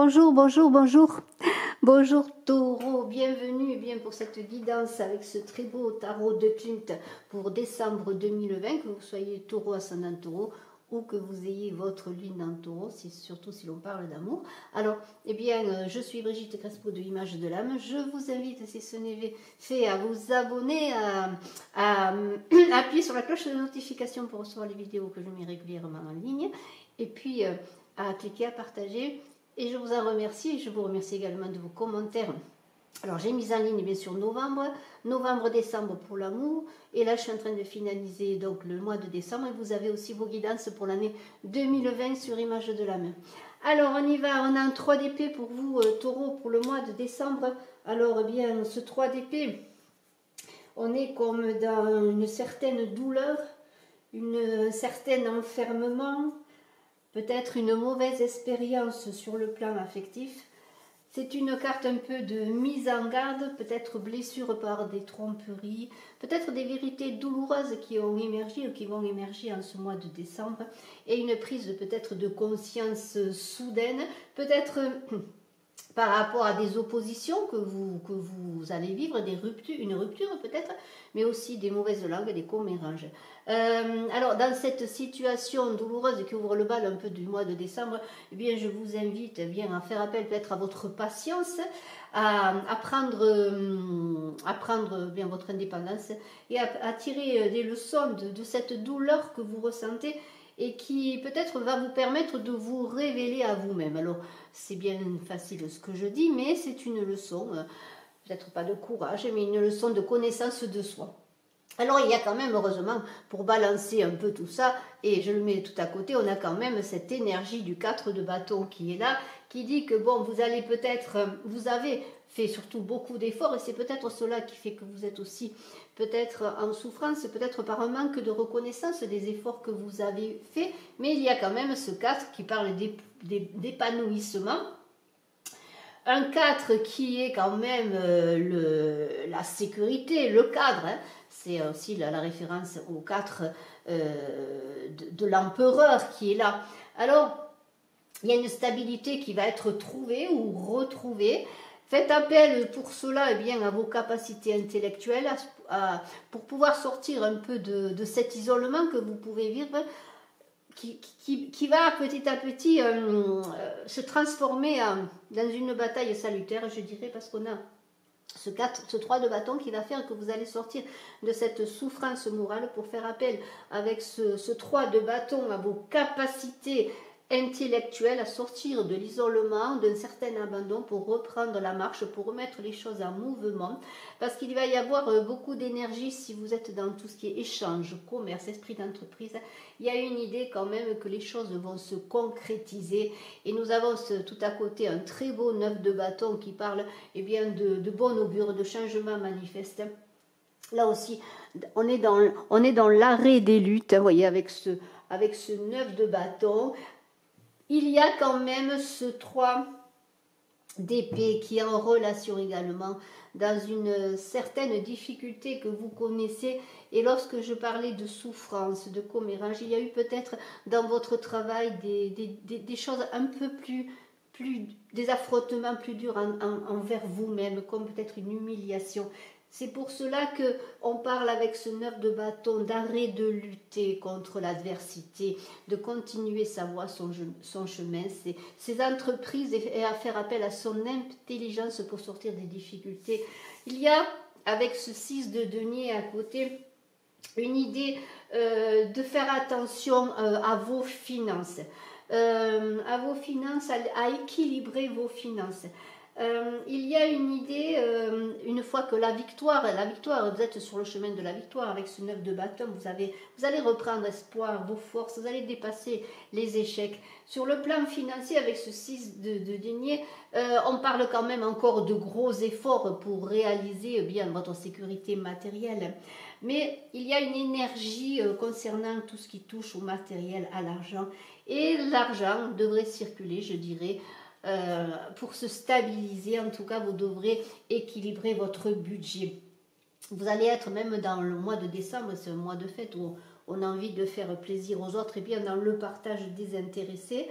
Bonjour, bonjour, bonjour. Bonjour Taureau, bienvenue pour cette guidance avec ce très beau tarot de Klimt pour décembre 2020, que vous soyez Taureau, ascendant Taureau ou que vous ayez votre lune en Taureau, surtout si l'on parle d'amour. Alors, je suis Brigitte Crespo de l'Image de l'âme. Je vous invite, si ce n'est fait, à vous abonner, à appuyer sur la cloche de notification pour recevoir les vidéos que je mets régulièrement en ligne, et puis à cliquer, à partager. Et je vous en remercie, et je vous remercie également de vos commentaires. Alors j'ai mis en ligne bien sûr novembre-décembre pour l'amour, et là je suis en train de finaliser donc le mois de décembre, et vous avez aussi vos guidances pour l'année 2020 sur Image de l'âme. Alors on y va, on a un 3 d'épée pour vous Taureau pour le mois de décembre. Alors ce 3 d'épée, on est comme dans une certaine douleur, un certain enfermement, peut-être une mauvaise expérience sur le plan affectif. C'est une carte un peu de mise en garde, peut-être blessure par des tromperies, peut-être des vérités douloureuses qui ont émergé ou qui vont émerger en ce mois de décembre, et une prise peut-être de conscience soudaine, peut-être par rapport à des oppositions que vous allez vivre, une rupture peut-être, mais aussi des mauvaises langues, des commérages. Alors, dans cette situation douloureuse qui ouvre le bal un peu du mois de décembre, je vous invite à faire appel peut-être à votre patience, à prendre bien votre indépendance, et à tirer des leçons de cette douleur que vous ressentez, et qui peut-être va vous permettre de vous révéler à vous-même. Alors, c'est bien facile ce que je dis, mais c'est une leçon, peut-être pas de courage, mais une leçon de connaissance de soi. Alors, il y a quand même, heureusement, pour balancer un peu tout ça, et je le mets tout à côté, on a quand même cette énergie du 4 de bâton qui est là, qui dit que, bon, vous avez fait surtout beaucoup d'efforts, et c'est peut-être cela qui fait que vous êtes aussi peut-être en souffrance, peut-être par un manque de reconnaissance des efforts que vous avez faits, mais il y a quand même ce 4 qui parle d'épanouissement. Un 4 qui est quand même la sécurité, le cadre, hein. C'est aussi la référence au 4 de l'empereur qui est là. Alors, il y a une stabilité qui va être trouvée ou retrouvée. Faites appel pour cela à vos capacités intellectuelles pour pouvoir sortir un peu de cet isolement que vous pouvez vivre, qui va petit à petit se transformer dans une bataille salutaire, je dirais, parce qu'on a ce 3 de bâton qui va faire que vous allez sortir de cette souffrance morale pour faire appel avec ce 3 de bâton à vos capacités intellectuelles, à sortir de l'isolement, d'un certain abandon, pour reprendre la marche, pour remettre les choses en mouvement, parce qu'il va y avoir beaucoup d'énergie si vous êtes dans tout ce qui est échange, commerce, esprit d'entreprise. Il y a une idée quand même que les choses vont se concrétiser, et nous avons tout à côté un très beau 9 de bâton qui parle de bon augure, de changement manifeste. Là aussi, on est dans l'arrêt des luttes, vous voyez, avec ce 9 de bâton. Il y a quand même ce 3 d'épée qui est en relation également dans une certaine difficulté que vous connaissez. Et lorsque je parlais de souffrance, de commérage, il y a eu peut-être dans votre travail des choses un peu plus des affrontements plus durs envers vous-même, comme peut-être une humiliation. C'est pour cela qu'on parle avec ce 9 de bâton d'arrêt de lutter contre l'adversité, de continuer sa voie, son chemin, ses entreprises, et à faire appel à son intelligence pour sortir des difficultés. Il y a, avec ce 6 de denier à côté, une idée de faire attention à vos finances. À équilibrer vos finances. Il y a une idée, une fois que la victoire, vous êtes sur le chemin de la victoire avec ce 9 de bâton, vous allez reprendre espoir, vos forces, vous allez dépasser les échecs. Sur le plan financier, avec ce 6 de denier, on parle quand même encore de gros efforts pour réaliser votre sécurité matérielle. Mais il y a une énergie concernant tout ce qui touche au matériel, à l'argent. Et l'argent devrait circuler, je dirais, pour se stabiliser. En tout cas, vous devrez équilibrer votre budget. Vous allez être même dans le mois de décembre, c'est un mois de fête où on a envie de faire plaisir aux autres, et bien dans le partage désintéressé.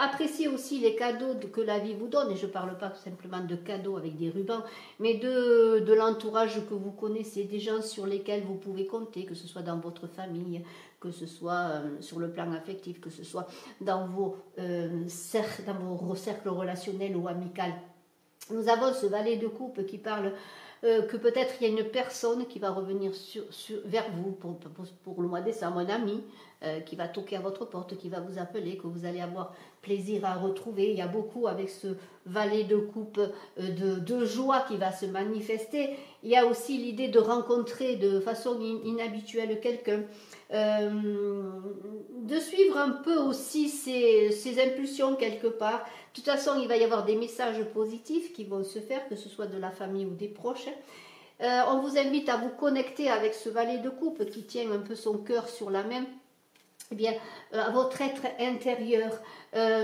Appréciez aussi les cadeaux que la vie vous donne, et je ne parle pas simplement de cadeaux avec des rubans, mais de l'entourage que vous connaissez, des gens sur lesquels vous pouvez compter, que ce soit dans votre famille, que ce soit sur le plan affectif, que ce soit dans vos cercles relationnels ou amicaux. Nous avons ce valet de coupe qui parle que peut-être il y a une personne qui va revenir vers vous pour le mois de décembre, un ami qui va toquer à votre porte, qui va vous appeler, que vous allez avoir plaisir à retrouver. Il y a beaucoup avec ce valet de coupe de joie qui va se manifester. Il y a aussi l'idée de rencontrer de façon inhabituelle quelqu'un. De suivre un peu aussi ses impulsions quelque part. De toute façon, il va y avoir des messages positifs qui vont se faire, que ce soit de la famille ou des proches. On vous invite à vous connecter avec ce valet de coupe qui tient un peu son cœur sur la main. Eh bien, à votre être intérieur.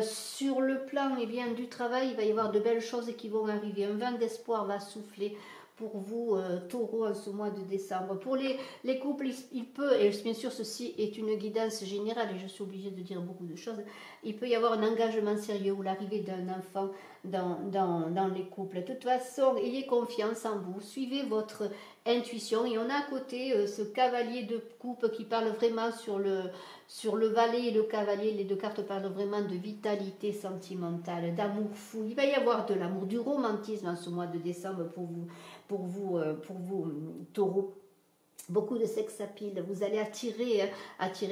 Sur le plan du travail, il va y avoir de belles choses qui vont arriver. Un vent d'espoir va souffler pour vous, taureau, en ce mois de décembre. Pour les couples, il peut, et bien sûr ceci est une guidance générale, et je suis obligée de dire beaucoup de choses, il peut y avoir un engagement sérieux ou l'arrivée d'un enfant dans les couples. De toute façon, ayez confiance en vous, suivez votre intuition. Et on a à côté ce cavalier de coupe qui parle vraiment sur le valet et le cavalier. Les deux cartes parlent vraiment de vitalité sentimentale, d'amour fou. Il va y avoir de l'amour, du romantisme en ce mois de décembre pour vous taureaux. Beaucoup de sex appeal, vous allez attirer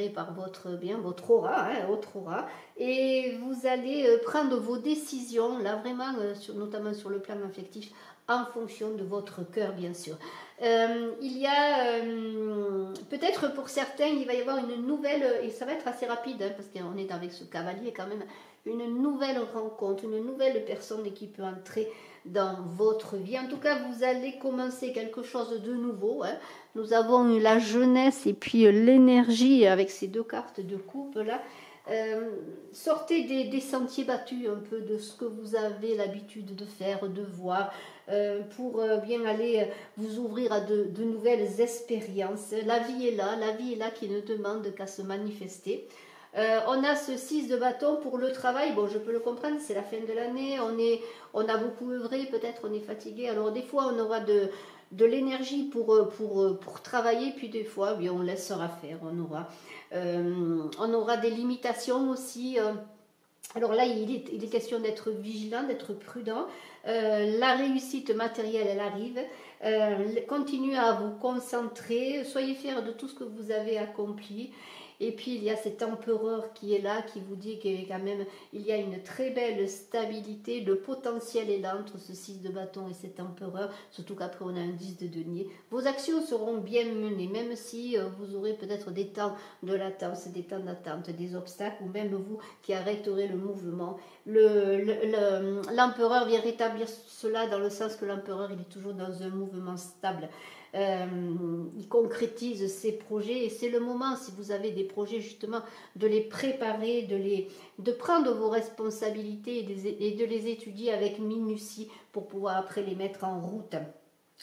par votre aura, votre aura, et vous allez prendre vos décisions, là vraiment, notamment sur le plan affectif, en fonction de votre cœur, bien sûr. Il y a, peut-être pour certains, il va y avoir une nouvelle, et ça va être assez rapide, parce qu'on est avec ce cavalier quand même, une nouvelle rencontre, une nouvelle personne qui peut entrer dans votre vie. En tout cas, vous allez commencer quelque chose de nouveau. Nous avons eu la jeunesse et puis l'énergie avec ces deux cartes de coupe là. Sortez des sentiers battus un peu de ce que vous avez l'habitude de faire, de voir, pour bien aller vous ouvrir à de nouvelles expériences. La vie est là qui ne demande qu'à se manifester. On a ce 6 de bâton pour le travail. Bon, je peux le comprendre, c'est la fin de l'année, on a beaucoup œuvré, peut-être on est fatigué. Alors des fois on aura de l'énergie pour travailler, puis des fois bien, on laissera faire, on aura des limitations aussi. Alors là, il est question d'être vigilant, d'être prudent. La réussite matérielle, elle arrive. Continuez à vous concentrer, soyez fiers de tout ce que vous avez accompli. Et puis il y a cet empereur qui est là, qui vous dit que quand même il y a une très belle stabilité, le potentiel est là entre ce 6 de bâton et cet empereur, surtout qu'après on a un 10 de denier. Vos actions seront bien menées, même si vous aurez peut-être des temps de latence, des temps d'attente, des obstacles, ou même vous qui arrêterez le mouvement. L'empereur vient rétablir cela dans le sens que l'empereur il est toujours dans un mouvement stable. Il concrétise ses projets et c'est le moment, si vous avez des projets justement, de les préparer, de prendre vos responsabilités et de les étudier avec minutie pour pouvoir après les mettre en route.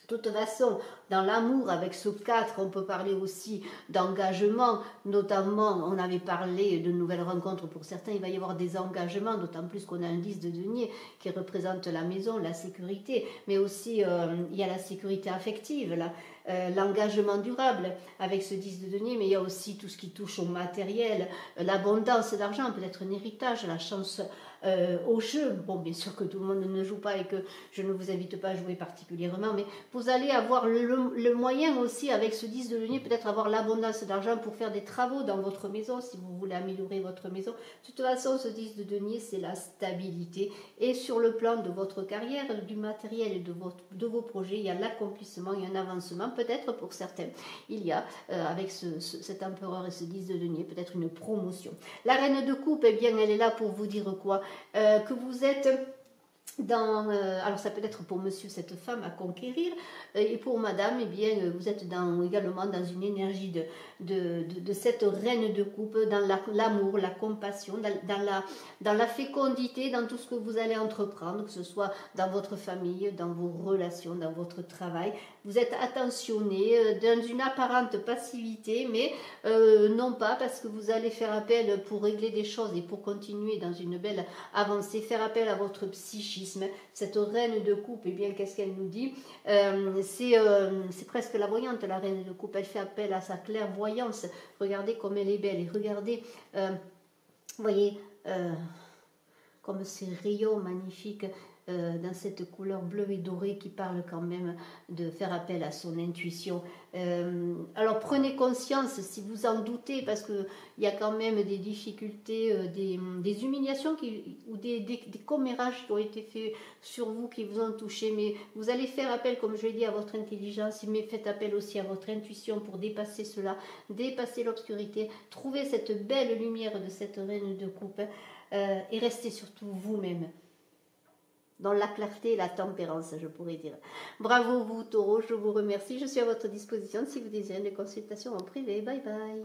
De toute façon, dans l'amour, avec ce 4, on peut parler aussi d'engagement, notamment, on avait parlé de nouvelles rencontres pour certains, il va y avoir des engagements, d'autant plus qu'on a un 10 de denier qui représente la maison, la sécurité, mais aussi il y a la sécurité affective, l'engagement durable avec ce 10 de denier, mais il y a aussi tout ce qui touche au matériel, l'abondance d'argent, peut-être un héritage, la chance au jeu. Bon, bien sûr que tout le monde ne joue pas et que je ne vous invite pas à jouer particulièrement, mais vous allez avoir le moyen aussi avec ce 10 de denier, peut-être avoir l'abondance d'argent pour faire des travaux dans votre maison si vous voulez améliorer votre maison. De toute façon, ce 10 de denier, c'est la stabilité. Et sur le plan de votre carrière, du matériel et de vos projets, il y a l'accomplissement, il y a un avancement, peut-être pour certains. Il y a, avec cet empereur et ce 10 de denier, peut-être une promotion. La reine de coupe, eh bien, elle est là pour vous dire quoi ? Que vous êtes Alors ça peut être pour monsieur cette femme à conquérir, et pour madame, eh bien, vous êtes également dans une énergie de cette reine de coupe, dans l'amour, la compassion, dans la fécondité, dans tout ce que vous allez entreprendre, que ce soit dans votre famille, dans vos relations, dans votre travail. Vous êtes attentionné, dans une apparente passivité, mais non pas parce que vous allez faire appel pour régler des choses et pour continuer dans une belle avancée, faire appel à votre psychisme. Cette reine de coupe, eh bien, qu'est-ce qu'elle nous dit? C'est presque la voyante, la reine de coupe. Elle fait appel à sa clairvoyance. Regardez comme elle est belle. Et regardez, voyez, comme ces rayons magnifiques dans cette couleur bleue et dorée qui parle quand même de faire appel à son intuition. Alors prenez conscience si vous en doutez, parce qu'il y a quand même des difficultés, des humiliations ou des commérages qui ont été faits sur vous, qui vous ont touché, mais vous allez faire appel, comme je l'ai dit, à votre intelligence, mais faites appel aussi à votre intuition pour dépasser cela, dépasser l'obscurité, trouver cette belle lumière de cette reine de coupe, et restez surtout vous-même, dans la clarté et la tempérance, je pourrais dire. Bravo vous, Taureau, je vous remercie. Je suis à votre disposition si vous désirez des consultations en privé. Bye bye.